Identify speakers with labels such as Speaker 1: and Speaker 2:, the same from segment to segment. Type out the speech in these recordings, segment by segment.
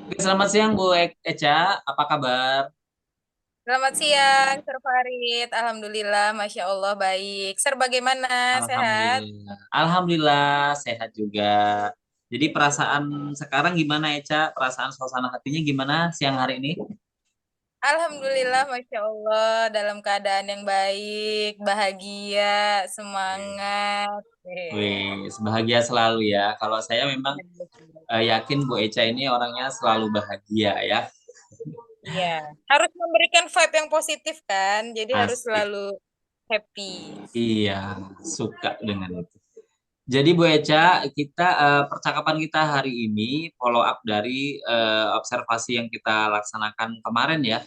Speaker 1: Oke, selamat siang Bu Eca, apa kabar?
Speaker 2: Selamat siang, Sir Farid. Alhamdulillah, Masya Allah, baik. Sir, bagaimana? Sehat?
Speaker 1: Alhamdulillah. Alhamdulillah sehat juga. Jadi perasaan sekarang gimana Eca? Perasaan suasana hatinya gimana siang hari ini?
Speaker 2: Alhamdulillah, Masya Allah, dalam keadaan yang baik, bahagia, semangat.
Speaker 1: Wih, bahagia selalu ya. Kalau saya memang yakin Bu Eca ini orangnya selalu bahagia ya.
Speaker 2: Iya, harus memberikan vibe yang positif kan, jadi harus
Speaker 1: Asik.
Speaker 2: selalu happy.
Speaker 1: Iya, suka dengan itu. Jadi Bu Eca, kita percakapan kita hari ini follow up dari observasi yang kita laksanakan kemarin ya.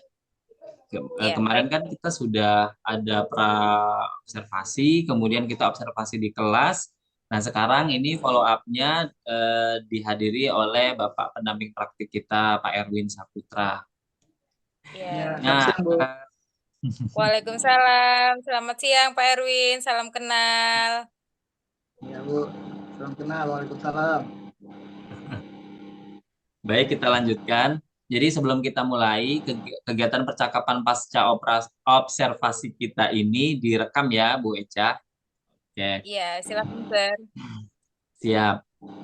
Speaker 2: Iya,
Speaker 1: Kemarin
Speaker 2: baik.
Speaker 1: kan kita sudah ada pra observasi, kemudian kita observasi di kelas. Nah, sekarang ini follow up-nya dihadiri oleh Bapak pendamping praktik kita, Pak Erwin Saputra.
Speaker 2: Iya.
Speaker 3: Ya, selamat
Speaker 1: Nah,
Speaker 3: siang, Bu.
Speaker 2: Waalaikumsalam. Selamat siang, Pak Erwin. Salam kenal.
Speaker 3: Ya, Bu. Salam kenal. Waalaikumsalam.
Speaker 1: baik kita lanjutkan. Jadi sebelum kita mulai kegiatan percakapan pasca observasi kita ini direkam ya, Bu Eca. Oke.
Speaker 2: Iya, silakan, Sir.
Speaker 1: Siap.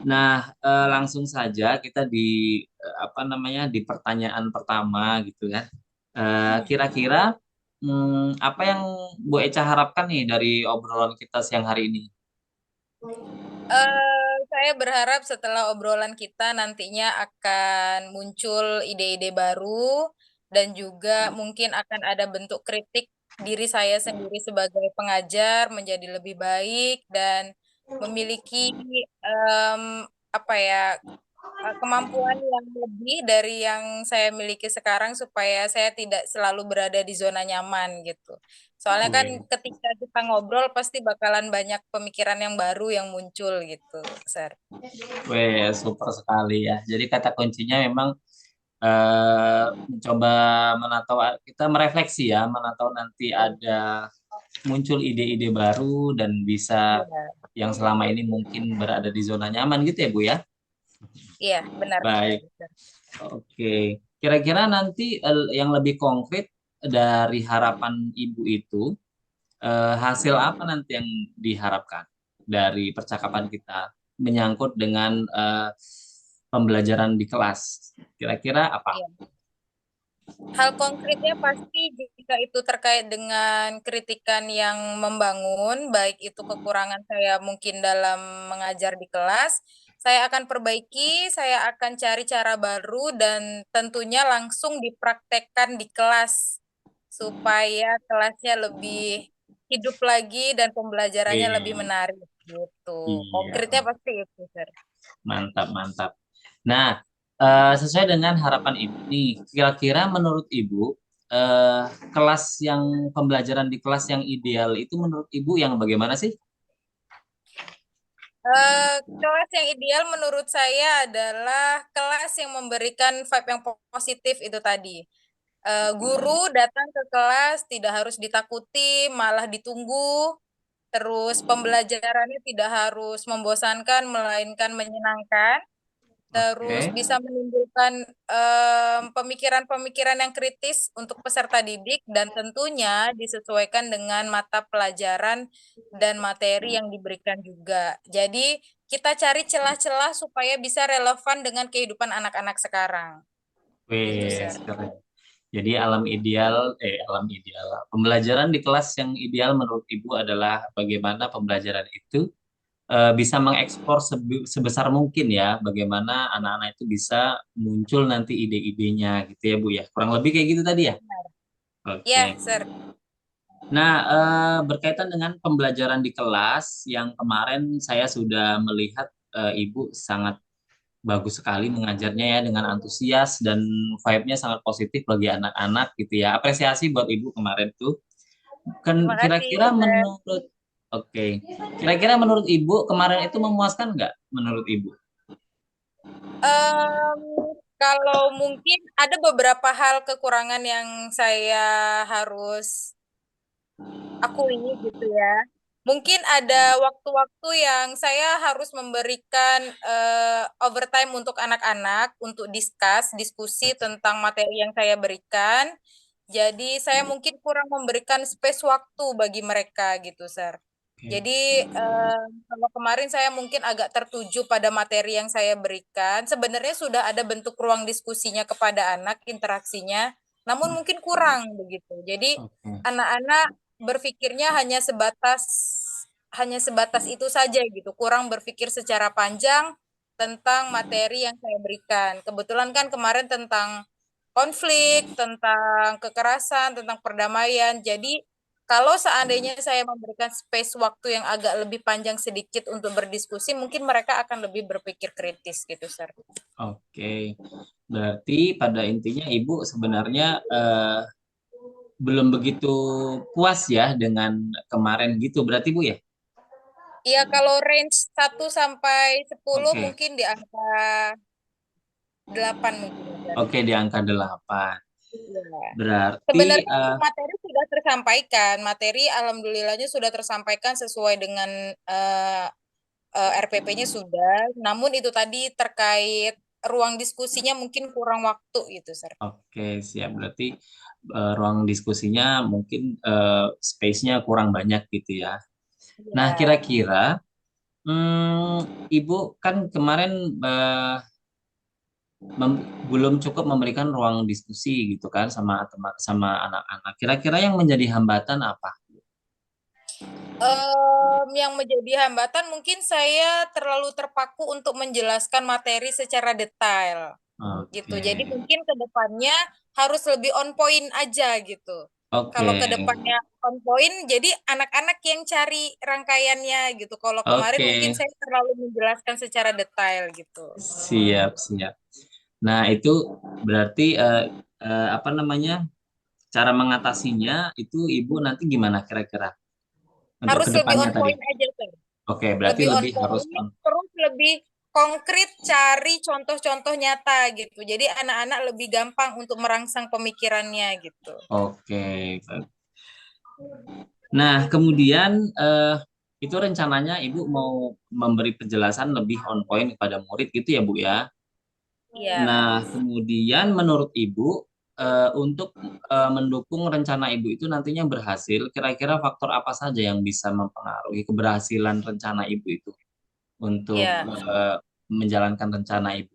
Speaker 1: Nah, langsung saja kita di apa namanya di pertanyaan pertama gitu ya. Kira-kira apa yang Bu Eca harapkan nih dari obrolan kita siang hari ini?
Speaker 2: Saya berharap setelah obrolan kita nantinya akan muncul ide-ide baru dan juga mungkin akan ada bentuk kritik diri saya sendiri sebagai pengajar menjadi lebih baik dan memiliki em, apa ya kemampuan yang lebih dari yang saya miliki sekarang supaya saya tidak selalu berada di zona nyaman gitu. Soalnya kan
Speaker 1: Wih,
Speaker 2: ketika kita ngobrol pasti bakalan banyak pemikiran yang baru yang muncul gitu, Sir.
Speaker 1: wih, super sekali ya. Jadi kata kuncinya memang mencoba menatau kita merefleksi ya, menatau nanti ada muncul ide-ide baru dan bisa
Speaker 2: Iya,
Speaker 1: yang selama ini mungkin berada di zona nyaman gitu ya Bu ya.
Speaker 2: iya benar
Speaker 1: Baik.
Speaker 2: sekali, Sir.
Speaker 1: Oke, kira-kira nanti yang lebih konkret dari harapan Ibu itu, hasil apa nanti yang diharapkan dari percakapan kita menyangkut dengan pembelajaran di kelas? Kira-kira apa?
Speaker 2: Iya. Hal konkretnya pasti jika itu terkait dengan kritikan yang membangun, baik itu kekurangan saya mungkin dalam mengajar di kelas, saya akan perbaiki, saya akan cari cara baru dan tentunya langsung dipraktekkan di kelas supaya kelasnya lebih hidup lagi dan pembelajarannya lebih
Speaker 1: Wih,
Speaker 2: menarik gitu.
Speaker 1: iya,
Speaker 2: Konkretnya pasti itu, Sir.
Speaker 1: mantap, mantap. Nah, sesuai dengan harapan Ibu nih, kira-kira menurut Ibu, kelas yang pembelajaran di kelas yang ideal itu menurut Ibu yang bagaimana sih?
Speaker 2: Kelas yang ideal menurut saya adalah kelas yang memberikan vibe yang positif itu tadi. Guru datang ke kelas tidak harus ditakuti, malah ditunggu. Terus pembelajarannya tidak harus membosankan, melainkan menyenangkan. Terus
Speaker 1: Oke.
Speaker 2: bisa menimbulkan pemikiran-pemikiran yang kritis untuk peserta didik dan tentunya disesuaikan dengan mata pelajaran dan materi yang diberikan juga. Jadi kita cari celah-celah supaya bisa relevan dengan kehidupan anak-anak sekarang. Gitu,
Speaker 1: Wes,
Speaker 2: Sir.
Speaker 1: keren. Jadi alam ideal. Pembelajaran di kelas yang ideal menurut Ibu adalah bagaimana pembelajaran itu bisa mengekspor sebesar mungkin ya, bagaimana anak-anak itu bisa muncul nanti ide-idenya gitu ya Bu ya. Kurang lebih kayak gitu tadi ya. Oke.
Speaker 2: Ya, Sir.
Speaker 1: Nah, berkaitan dengan pembelajaran di kelas yang kemarin saya sudah melihat Ibu sangat bagus sekali mengajarnya ya dengan antusias dan vibe-nya sangat positif bagi anak-anak gitu ya. Apresiasi buat Ibu kemarin tuh. Kan
Speaker 2: Terima kasih,
Speaker 1: kira-kira
Speaker 2: Sir.
Speaker 1: oke. Kira-kira menurut Ibu kemarin itu memuaskan nggak menurut Ibu?
Speaker 2: Em, Kalau mungkin ada beberapa hal kekurangan yang saya harus akui gitu ya. Mungkin ada waktu-waktu yang saya harus memberikan overtime untuk anak-anak untuk diskusi tentang materi yang saya berikan. Jadi saya mungkin kurang memberikan space waktu bagi mereka gitu, Sir.
Speaker 1: Oke.
Speaker 2: Jadi kalau kemarin saya mungkin agak tertuju pada materi yang saya berikan. Sebenarnya sudah ada bentuk ruang diskusinya kepada anak, interaksinya, namun mungkin kurang begitu. Jadi
Speaker 1: Oke.
Speaker 2: anak-anak berpikirnya hanya sebatas itu saja gitu, kurang berpikir secara panjang tentang materi yang saya berikan. Kebetulan kan kemarin tentang konflik, tentang kekerasan, tentang perdamaian. Jadi kalau seandainya saya memberikan space waktu yang agak lebih panjang sedikit untuk berdiskusi, mungkin mereka akan lebih berpikir kritis gitu, Sir.
Speaker 1: Oke. Berarti pada intinya Ibu sebenarnya belum begitu puas ya dengan kemarin gitu berarti Bu ya?
Speaker 2: Iya, kalau range 1 sampai 10
Speaker 1: Oke.
Speaker 2: mungkin di angka 8 mungkin, ya, Sir.
Speaker 1: Oke, di angka 8.
Speaker 2: Iya.
Speaker 1: Berarti
Speaker 2: Sebenarnya materi sudah tersampaikan, materi alhamdulillahnya sudah tersampaikan sesuai dengan RPP-nya sudah, namun itu tadi terkait ruang diskusinya mungkin kurang waktu gitu, Sir.
Speaker 1: oke, siap. Berarti ruang diskusinya mungkin space-nya kurang banyak gitu ya. Nah,
Speaker 2: Iya.
Speaker 1: kira-kira Ibu kan kemarin belum cukup memberikan ruang diskusi gitu kan sama anak-anak. Kira-kira yang menjadi hambatan apa?
Speaker 2: Yang menjadi hambatan mungkin saya terlalu terpaku untuk menjelaskan materi secara detail gitu.
Speaker 1: Oke,
Speaker 2: Jadi mungkin ke depannya harus lebih on point aja gitu.
Speaker 1: oke,
Speaker 2: Kalau ke depannya on point, jadi anak-anak yang cari rangkaiannya gitu. Kalau kemarin
Speaker 1: oke,
Speaker 2: mungkin saya terlalu menjelaskan secara detail gitu.
Speaker 1: siap, siap. Nah, itu berarti apa namanya? Cara mengatasinya itu Ibu nanti gimana kira-kira untuk
Speaker 2: Harus lebih
Speaker 1: kedepannya
Speaker 2: on
Speaker 1: tadi?
Speaker 2: point aja, Sir.
Speaker 1: Oke, berarti
Speaker 2: Lebih on
Speaker 1: lebih harus
Speaker 2: point, terus lebih konkret cari contoh-contoh nyata gitu. Jadi anak-anak lebih gampang untuk merangsang pemikirannya gitu.
Speaker 1: oke. Nah, kemudian itu rencananya Ibu mau memberi penjelasan lebih on point kepada murid gitu ya, Bu ya.
Speaker 2: Iya.
Speaker 1: Nah, kemudian menurut Ibu untuk mendukung rencana Ibu itu nantinya berhasil, kira-kira faktor apa saja yang bisa mempengaruhi keberhasilan rencana Ibu itu untuk
Speaker 2: Iya.
Speaker 1: menjalankan rencana Ibu?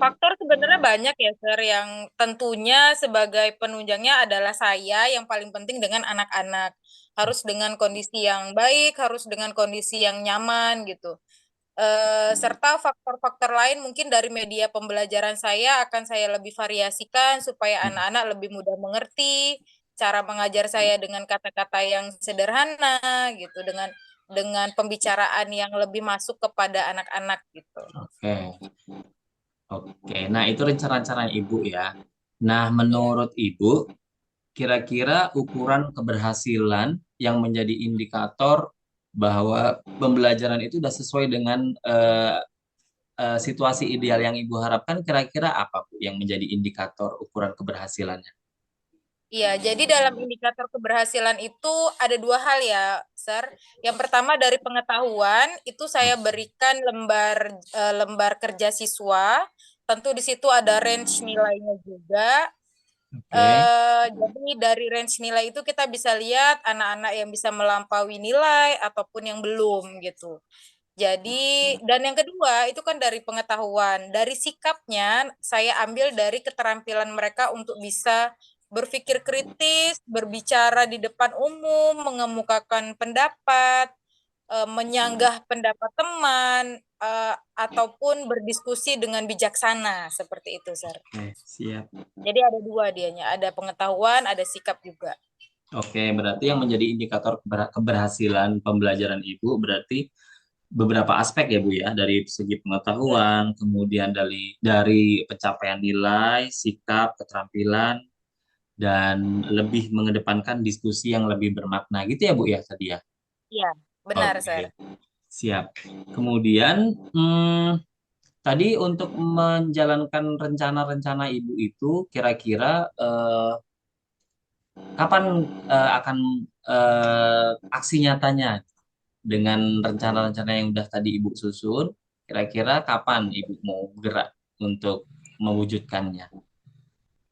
Speaker 2: Faktor sebenarnya banyak ya, Sir, yang tentunya sebagai penunjangnya adalah saya yang paling penting dengan anak-anak. Harus dengan kondisi yang baik, harus dengan kondisi yang nyaman gitu. Serta faktor-faktor lain mungkin dari media pembelajaran saya akan saya lebih variasikan supaya anak-anak lebih mudah mengerti, cara mengajar saya dengan kata-kata yang sederhana gitu, dengan pembicaraan yang lebih masuk kepada anak-anak gitu.
Speaker 1: Oke, oke. Nah, itu rencana-rencana Ibu ya. Nah,
Speaker 2: Iya.
Speaker 1: menurut Ibu, kira-kira ukuran keberhasilan yang menjadi indikator bahwa pembelajaran itu sudah sesuai dengan situasi ideal yang Ibu harapkan, kira-kira apa Bu yang menjadi indikator ukuran keberhasilannya?
Speaker 2: Iya, jadi dalam indikator keberhasilan itu ada dua hal ya, Sir. Yang pertama dari pengetahuan, itu saya berikan lembar kerja siswa. Tentu di situ ada range nilainya juga.
Speaker 1: Oke,
Speaker 2: Jadi dari range nilai itu kita bisa lihat anak-anak yang bisa melampaui nilai ataupun yang belum gitu. Jadi, dan yang kedua itu kan dari pengetahuan. Dari sikapnya, saya ambil dari keterampilan mereka untuk bisa berpikir kritis, berbicara di depan umum, mengemukakan pendapat, menyanggah pendapat teman, ataupun berdiskusi dengan bijaksana, seperti itu, Sir.
Speaker 1: oke, siap.
Speaker 2: Jadi ada dua dianya, ada pengetahuan, ada sikap juga.
Speaker 1: Oke, berarti yang menjadi indikator keberhasilan pembelajaran Ibu berarti beberapa aspek ya Bu ya, dari segi
Speaker 2: Ya.
Speaker 1: pengetahuan, kemudian dari pencapaian nilai, sikap, keterampilan, dan lebih mengedepankan diskusi yang lebih bermakna gitu ya Bu ya tadi ya.
Speaker 2: Iya, benar, Sir.
Speaker 1: Oke, siap. Kemudian tadi untuk menjalankan rencana-rencana Ibu itu kira-kira kapan akan aksi nyatanya dengan rencana-rencana yang udah tadi Ibu susun. Kira-kira kapan Ibu mau gerak untuk mewujudkannya?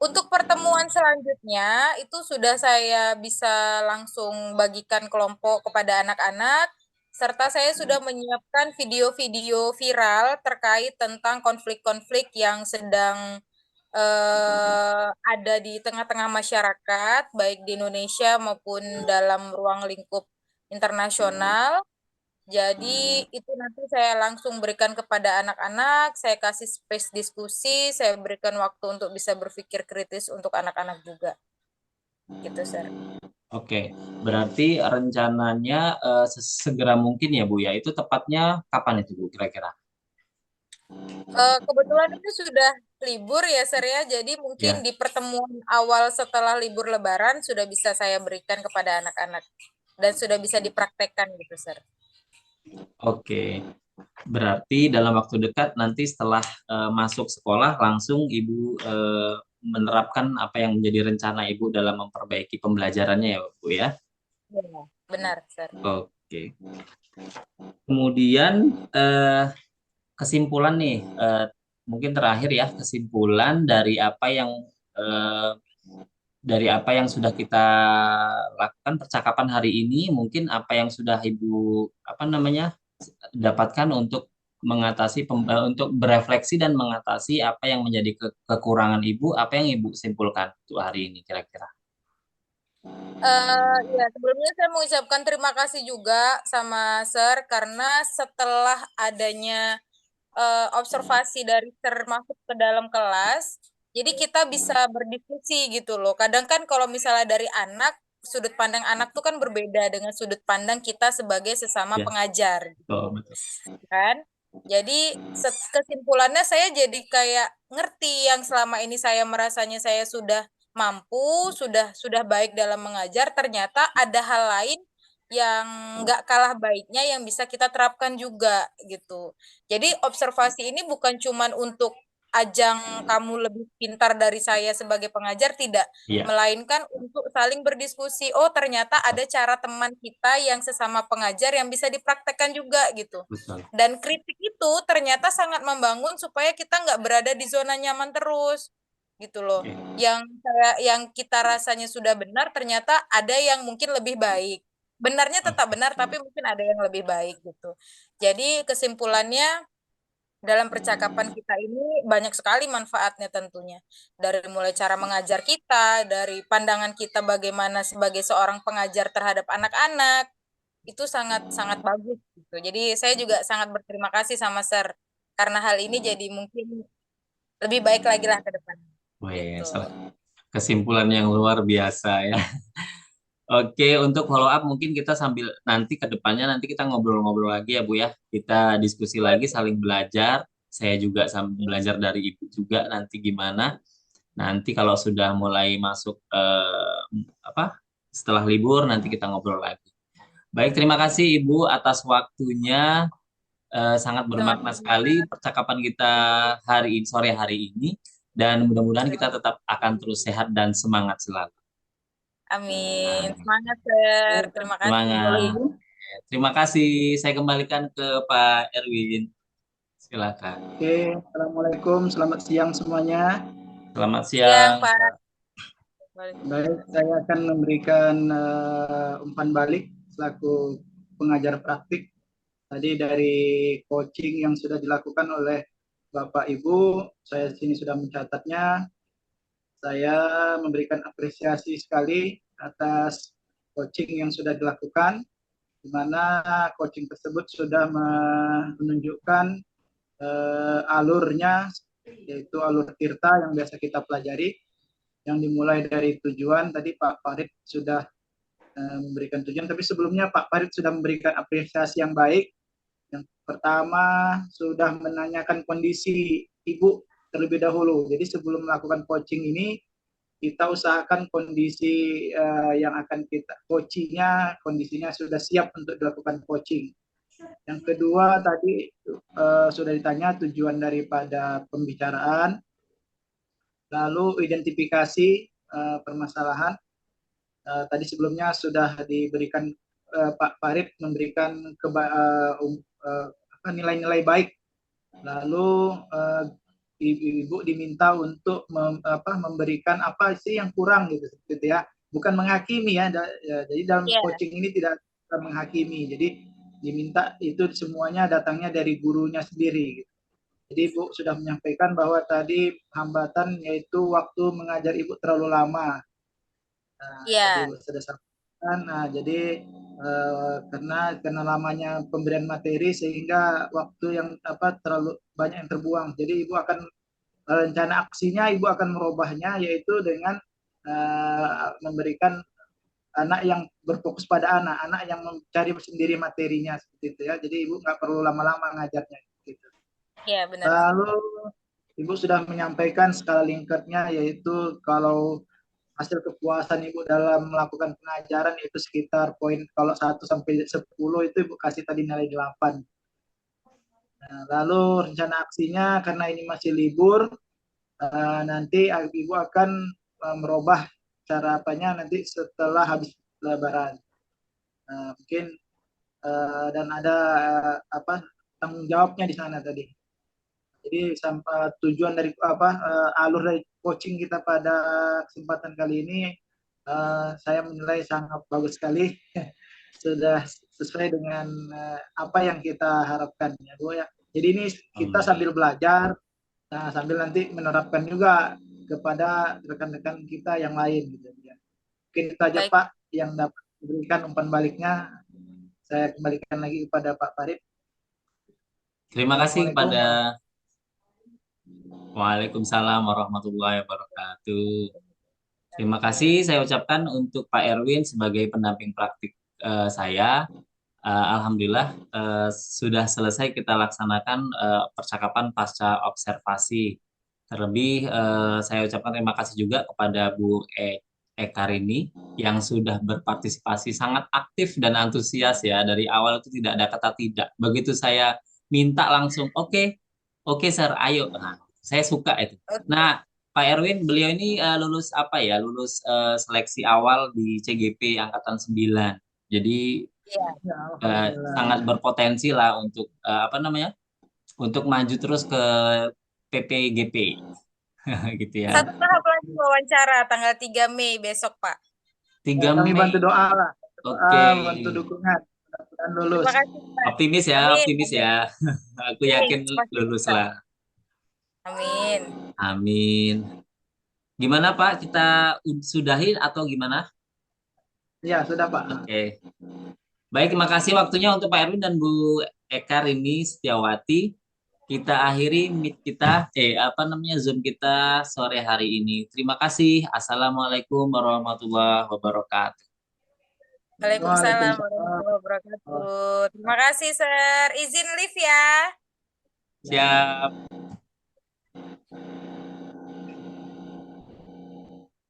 Speaker 2: Untuk pertemuan selanjutnya itu sudah saya bisa langsung bagikan kelompok kepada anak-anak, serta saya sudah menyiapkan video-video viral terkait tentang konflik-konflik yang sedang ada di tengah-tengah masyarakat, baik di Indonesia maupun dalam ruang lingkup internasional. Jadi itu nanti saya langsung berikan kepada anak-anak, saya kasih space diskusi, saya berikan waktu untuk bisa berpikir kritis untuk anak-anak juga. Gitu, Sir.
Speaker 1: Oke, berarti rencananya segera mungkin ya Bu ya. Itu tepatnya kapan itu Bu kira-kira?
Speaker 2: Kebetulan itu sudah libur ya, Sir ya. Jadi mungkin
Speaker 1: Ya,
Speaker 2: di pertemuan awal setelah libur Lebaran sudah bisa saya berikan kepada anak-anak dan sudah bisa dipraktekkan gitu, Sir.
Speaker 1: oke. Berarti dalam waktu dekat nanti setelah masuk sekolah langsung Ibu menerapkan apa yang menjadi rencana Ibu dalam memperbaiki pembelajarannya ya Bu ya.
Speaker 2: Ya, benar, Sir.
Speaker 1: Oke. Kemudian kesimpulan nih, mungkin terakhir ya kesimpulan eh, dari apa yang sudah kita lakukan percakapan hari ini, mungkin apa yang sudah Ibu apa namanya dapatkan untuk untuk berefleksi dan mengatasi apa yang menjadi kekurangan Ibu, apa yang Ibu simpulkan untuk hari ini kira-kira.
Speaker 2: Ya, sebelumnya saya mengucapkan terima kasih juga sama Sir karena setelah adanya observasi dari Sir masuk ke dalam kelas, jadi kita bisa berdiskusi gitu loh. Kadang kan kalau misalnya dari anak, sudut pandang anak tuh kan berbeda dengan sudut pandang kita sebagai sesama
Speaker 1: Ya,
Speaker 2: pengajar
Speaker 1: betul,
Speaker 2: gitu
Speaker 1: betul.
Speaker 2: kan. Jadi kesimpulannya saya jadi kayak ngerti yang selama ini saya merasanya saya sudah mampu, sudah baik dalam mengajar, ternyata ada hal lain yang nggak kalah baiknya yang bisa kita terapkan juga gitu. Jadi observasi ini bukan cuman untuk ajang kamu lebih pintar dari saya sebagai pengajar, tidak,
Speaker 1: Iya,
Speaker 2: melainkan untuk saling berdiskusi. Oh, ternyata ada cara teman kita yang sesama pengajar yang bisa dipraktekkan juga gitu.
Speaker 1: betul.
Speaker 2: Dan kritik itu ternyata sangat membangun supaya kita nggak berada di zona nyaman terus gitu loh.
Speaker 1: Oke.
Speaker 2: Yang kita rasanya sudah benar ternyata ada yang mungkin lebih baik. Benarnya tetap
Speaker 1: Oke.
Speaker 2: benar tapi mungkin ada yang lebih baik gitu. Jadi kesimpulannya dalam percakapan kita ini banyak sekali manfaatnya tentunya. Dari mulai cara mengajar kita, dari pandangan kita bagaimana sebagai seorang pengajar terhadap anak-anak, itu sangat sangat bagus gitu. Jadi saya juga sangat berterima kasih sama Sir karena hal ini jadi mungkin lebih baik lagi lah ke depan
Speaker 1: Wih,
Speaker 2: gitu.
Speaker 1: kesimpulan yang luar biasa ya. Oke, untuk follow up mungkin kita sambil nanti ke depannya nanti kita ngobrol-ngobrol lagi ya Bu ya. Kita diskusi lagi, saling belajar. Saya juga sambil belajar dari Ibu juga nanti gimana. Nanti kalau sudah mulai masuk apa setelah libur nanti kita ngobrol lagi. Baik, terima kasih Ibu atas waktunya. Sangat bermakna
Speaker 2: Sama-sama.
Speaker 1: sekali percakapan kita hari ini sore hari ini dan mudah-mudahan kita tetap akan terus sehat dan semangat selalu.
Speaker 2: Amin. Semangat, Sir. Terima kasih.
Speaker 1: Semangat. Terima kasih. Saya kembalikan ke Pak Erwin. Silakan.
Speaker 3: Oke, Assalamualaikum, selamat siang semuanya.
Speaker 1: Selamat
Speaker 2: Siang,
Speaker 1: siang.
Speaker 2: Pak.
Speaker 3: Baik, saya akan memberikan umpan balik selaku pengajar praktik. Tadi dari coaching yang sudah dilakukan oleh Bapak Ibu, saya sini sudah mencatatnya. Saya memberikan apresiasi sekali atas coaching yang sudah dilakukan, di mana coaching tersebut sudah menunjukkan alurnya, yaitu alur Tirta yang biasa kita pelajari, yang dimulai dari tujuan. Tadi Pak Farid sudah memberikan tujuan, tapi sebelumnya Pak Farid sudah memberikan apresiasi yang baik. Yang pertama, sudah menanyakan kondisi ibu terlebih dahulu. Jadi sebelum melakukan coaching ini, kita usahakan kondisi yang akan kita coachingnya, kondisinya sudah siap untuk dilakukan coaching. Yang kedua tadi sudah ditanya tujuan daripada pembicaraan, lalu identifikasi permasalahan, Tadi sebelumnya sudah diberikan Pak Farid memberikan nilai-nilai baik. Lalu ibu diminta untuk memberikan apa sih yang kurang gitu ya. Bukan menghakimi ya. Jadi dalam
Speaker 2: Iya.
Speaker 3: coaching ini tidak menghakimi. Jadi diminta itu semuanya datangnya dari gurunya sendiri. Gitu. Jadi Ibu sudah menyampaikan bahwa tadi hambatan yaitu waktu mengajar Ibu terlalu lama. Nah, tadi
Speaker 2: Iya.
Speaker 3: Ibu sudah sampaikan. Nah, jadi karena lamanya pemberian materi sehingga waktu yang terlalu banyak yang terbuang. Jadi Ibu akan rencana aksinya Ibu akan merubahnya yaitu dengan memberikan anak yang berfokus pada anak yang mencari sendiri materinya seperti itu ya. Jadi Ibu nggak perlu lama-lama ngajarnya gitu.
Speaker 2: Iya, benar.
Speaker 3: Lalu Ibu sudah menyampaikan skala Likert-nya yaitu kalau hasil kepuasan Ibu dalam melakukan pengajaran itu sekitar poin kalau 1 sampai 10 itu Ibu kasih tadi nilai 8. Nah, lalu rencana aksinya karena ini masih libur nanti Ibu akan merubah cara apanya nanti setelah habis lebaran. Mungkin dan ada tanggung jawabnya di sana tadi. Jadi sampai tujuan dari alur dari coaching kita pada kesempatan kali ini saya menilai sangat bagus sekali. Sudah sesuai dengan apa yang kita harapkan ya Bu ya. Jadi ini kita sambil belajar, nah sambil nanti menerapkan juga kepada rekan-rekan kita yang lain gitu ya. Mungkin itu aja
Speaker 2: Baik.
Speaker 3: Pak yang dapat diberikan umpan baliknya. Saya kembalikan lagi kepada Pak Farid.
Speaker 1: Terima kasih kepada Waalaikumsalam warahmatullahi wabarakatuh. Terima kasih saya ucapkan untuk Pak Erwin sebagai pendamping praktik saya. Alhamdulillah sudah selesai kita laksanakan percakapan pasca observasi. Terlebih saya ucapkan terima kasih juga kepada Bu Ekarini yang sudah berpartisipasi sangat aktif dan antusias ya. Dari awal itu tidak ada kata tidak. Begitu saya minta langsung oke sir, ayo. Nah, saya suka itu. Nah, Pak Erwin, beliau ini lulus apa ya? Lulus seleksi awal di CGP angkatan 9. Jadi
Speaker 2: Iya.
Speaker 1: sangat berpotensi lah untuk Untuk maju terus ke PPGP. Gitu ya.
Speaker 2: Satu tahap lagi wawancara tanggal 3 Mei besok, Pak.
Speaker 1: 3
Speaker 3: Kami
Speaker 1: Mei.
Speaker 3: bantu doa lah.
Speaker 1: Oke.
Speaker 3: Bantu dukungan. Mudah-mudahan lulus.
Speaker 2: Terima kasih, Pak.
Speaker 1: Optimis ya,
Speaker 2: Amin.
Speaker 1: optimis ya. Aku yakin lulus lah.
Speaker 2: Amin.
Speaker 1: Amin. Gimana Pak? Kita sudahi atau gimana?
Speaker 3: Ya, sudah Pak.
Speaker 1: Oke. Baik, terima kasih waktunya untuk Pak Erwin dan Bu Ekarini Setiawati. Kita akhiri meet kita, Zoom kita sore hari ini. Terima kasih. Assalamualaikum warahmatullahi wabarakatuh.
Speaker 2: Waalaikumsalam warahmatullahi wabarakatuh. Terima kasih, Sir. Izin live ya.
Speaker 1: Siap.